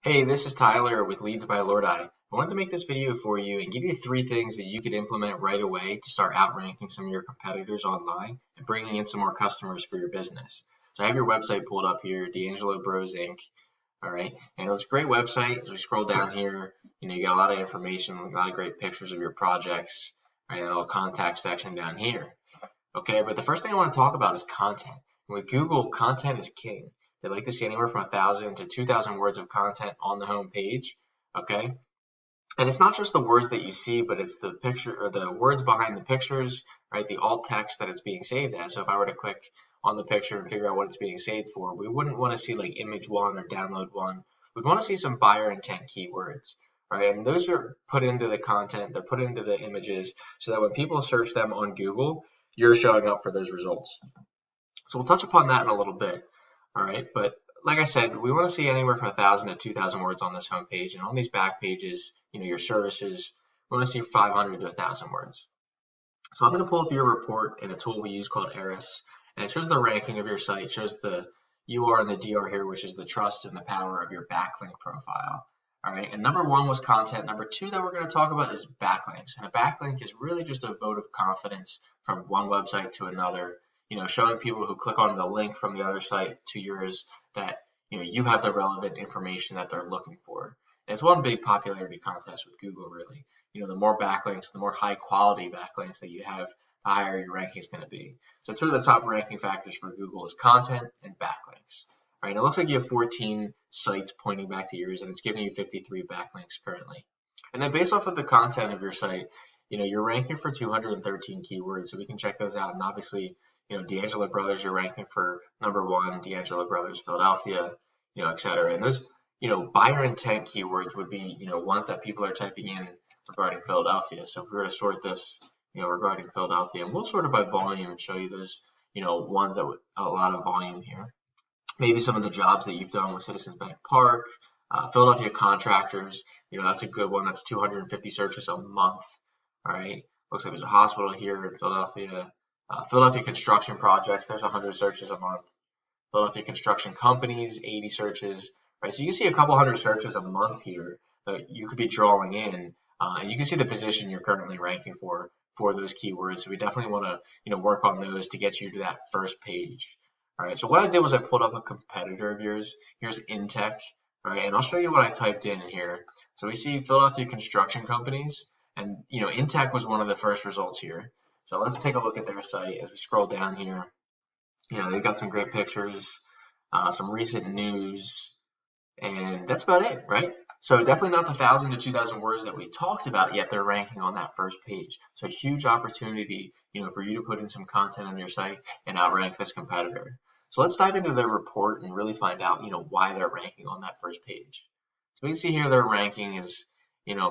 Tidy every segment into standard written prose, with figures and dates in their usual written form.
Hey, this is Tyler with Leads by Lordi. I wanted to make this video for you and give you 3 things that you could implement right away to start outranking some of your competitors online and bringing in some more customers for your business. So I have your website pulled up here, D'Angelo Bros Inc. All right, and it's a great website. As we scroll down here, you got a lot of information, a lot of great pictures of your projects, right, and a little contact section down here. Okay, but the first thing I want to talk about is content. With Google, content is king. They like to see anywhere from 1,000 to 2,000 words of content on the home page. Okay, and it's not just the words that you see, but it's the picture or the words behind the pictures, right? The alt text that it's being saved as. So if I were to click on the picture and figure out what it's being saved for, we wouldn't want to see like image one or download one. We'd want to see some buyer intent keywords, right? And those are put into the content, they're put into the images so that when people search them on Google, you're showing up for those results. So we'll touch upon that in a little bit, all right? But like I said, we want to see anywhere from 1,000 to 2,000 words on this home page, and on these back pages, your services, we want to see 500 to 1,000 words. So I'm going to pull up your report in a tool we use called Ahrefs, and it shows the ranking of your site, it shows the UR and the DR here, which is the trust and the power of your backlink profile. All right, and number one was content. Number two that we're going to talk about is backlinks, and a backlink is really just a vote of confidence from one website to another. Showing people who click on the link from the other site to yours that you have the relevant information that they're looking for. And it's one big popularity contest with Google, really. The more backlinks, the more high quality backlinks that you have, the higher your ranking is going to be. So two of the top ranking factors for Google is content and backlinks. All right, it looks like you have 14 sites pointing back to yours, and it's giving you 53 backlinks currently. And then based off of the content of your site, you're ranking for 213 keywords, so we can check those out. And obviously, D'Angelo Brothers, you're ranking for number one, D'Angelo Brothers Philadelphia, et cetera. And those, buyer intent keywords would be, ones that people are typing in regarding Philadelphia. So if we were to sort this, regarding Philadelphia, and we'll sort it by volume and show you those, ones that with a lot of volume here. Maybe some of the jobs that you've done with Citizens Bank Park, Philadelphia contractors, that's a good one. That's 250 searches a month. All right. Looks like there's a hospital here in Philadelphia. Philadelphia construction projects, there's 100 searches a month. Philadelphia construction companies, 80 searches. Right. So you can see a couple hundred searches a month here that you could be drawing in. And you can see the position you're currently ranking for those keywords. So we definitely want to, work on those to get you to that first page. All right, so what I did was I pulled up a competitor of yours. Here's Intech, right? And I'll show you what I typed in here. So we see Philadelphia construction companies, and Intech was one of the first results here. So let's take a look at their site as we scroll down here. They've got some great pictures, some recent news, and that's about it, right? So definitely not the 1,000 to 2,000 words that we talked about, yet they're ranking on that first page. So a huge opportunity, for you to put in some content on your site and outrank this competitor. So let's dive into their report and really find out, why they're ranking on that first page. So we can see here their ranking is,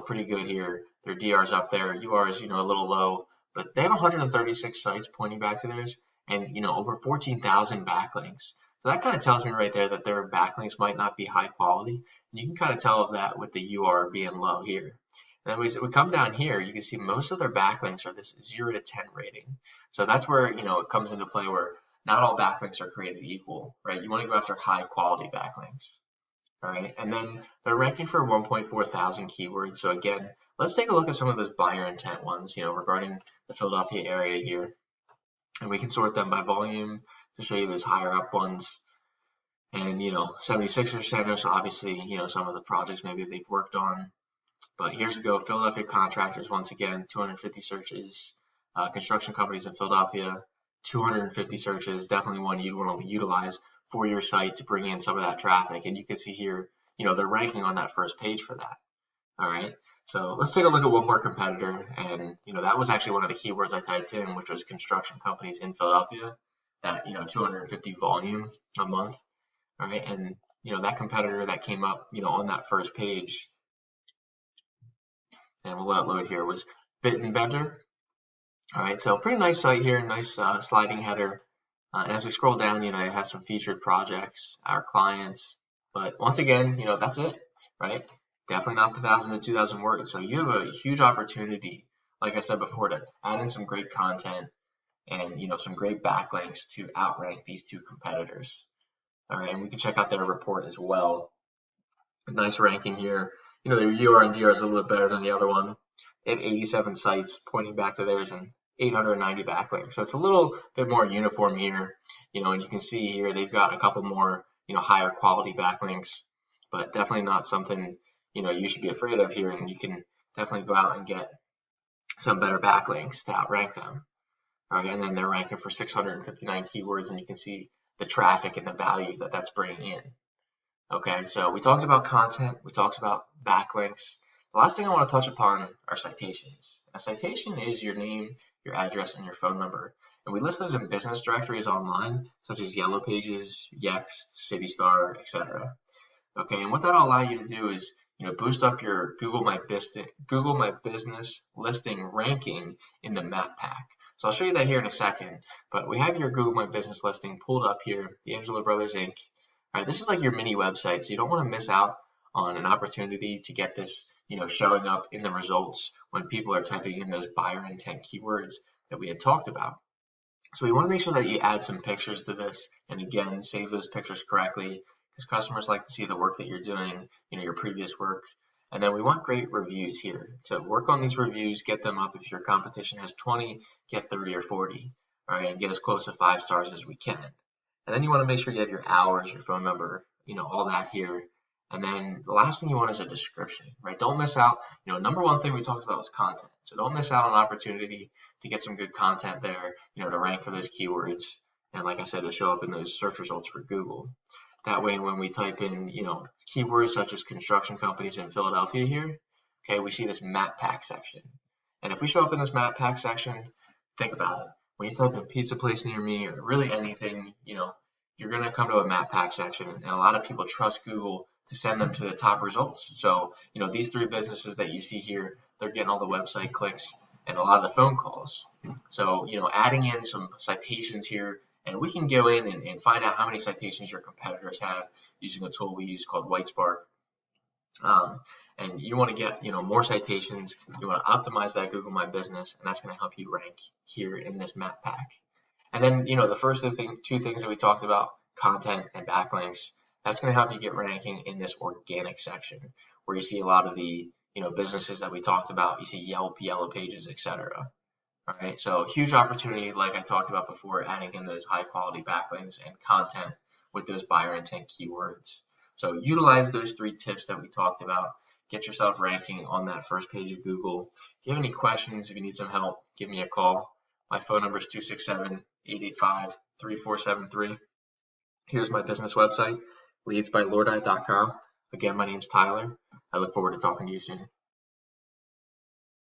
pretty good here. Their DR's up there, UR is, a little low, but they have 136 sites pointing back to theirs and, over 14,000 backlinks. So that kind of tells me right there that their backlinks might not be high quality. And you can kind of tell that with the UR being low here. And then we come down here, you can see most of their backlinks are this 0 to 10 rating. So that's where, it comes into play where not all backlinks are created equal, right? You want to go after high quality backlinks. All right, and then they're ranking for 1.4 thousand keywords. So again, let's take a look at some of those buyer intent ones, regarding the Philadelphia area here. And we can sort them by volume to show you those higher up ones. And, 76ers centers, obviously, some of the projects maybe they've worked on. But here's to go, Philadelphia contractors, once again, 250 searches. Construction companies in Philadelphia, 250 searches, definitely one you'd want to utilize for your site to bring in some of that traffic. And you can see here, they're ranking on that first page for that. All right, so let's take a look at one more competitor. And, that was actually one of the keywords I typed in, which was construction companies in Philadelphia, that, 250 volume a month. All right, and, that competitor that came up, on that first page, and we'll let it load here, was Bittenbender. All right, so pretty nice site here, nice sliding header. And as we scroll down, it has some featured projects, our clients. But once again, that's it, right? Definitely not the 1,000 to 2,000 words. So you have a huge opportunity, like I said before, to add in some great content and, some great backlinks to outrank these two competitors. All right, and we can check out their report as well. A nice ranking here. The UR and DR is a little bit better than the other one. They have 87 sites pointing back to theirs and 890 backlinks. So it's a little bit more uniform here, and you can see here they've got a couple more, higher quality backlinks, but definitely not something, you should be afraid of here. And you can definitely go out and get some better backlinks to outrank them. All right, and then they're ranking for 659 keywords, and you can see the traffic and the value that that's bringing in. Okay, so we talked about content, we talked about backlinks. The last thing I want to touch upon are citations. A citation is your name, your address, and your phone number. And we list those in business directories online, such as Yellow Pages, Yext, CityStar, etc. Okay, and what that'll allow you to do is, boost up your Google My Business listing ranking in the map pack. So I'll show you that here in a second, but we have your Google My Business listing pulled up here, the Angelo Brothers Inc. All right, this is like your mini website, so you don't want to miss out on an opportunity to get this, showing up in the results when people are typing in those buyer intent keywords that we had talked about. So we want to make sure that you add some pictures to this, and again, save those pictures correctly, because customers like to see the work that you're doing, your previous work. And then we want great reviews here. To work on these reviews, get them up. If your competition has 20, get 30 or 40, all right, and get as close to 5 stars as we can. And then you want to make sure you have your hours, your phone number, all that here. And then the last thing you want is a description, right? Don't miss out. Number one thing we talked about was content. So don't miss out on an opportunity to get some good content there, to rank for those keywords. And like I said, to show up in those search results for Google. That way, when we type in, keywords such as construction companies in Philadelphia here, okay, we see this map pack section. And if we show up in this map pack section, think about it. When you type in pizza place near me or really anything, you're going to come to a map pack section, and a lot of people trust Google to send them to the top results. So, these 3 businesses that you see here, they're getting all the website clicks and a lot of the phone calls. So, adding in some citations here, and we can go in and find out how many citations your competitors have using a tool we use called Whitespark. And you want to get, more citations. You want to optimize that Google My Business, and that's going to help you rank here in this map pack. And then, the first 2 things that we talked about, content and backlinks, that's going to help you get ranking in this organic section where you see a lot of the, businesses that we talked about. You see Yelp, Yellow Pages, etc. All right, so huge opportunity, like I talked about before, adding in those high quality backlinks and content with those buyer intent keywords. So utilize those 3 tips that we talked about. Get yourself ranking on that first page of Google. If you have any questions, if you need some help, give me a call. My phone number is 267-885-3473. Here's my business website, leadsbylordeye.com. Again, my name's Tyler. I look forward to talking to you soon.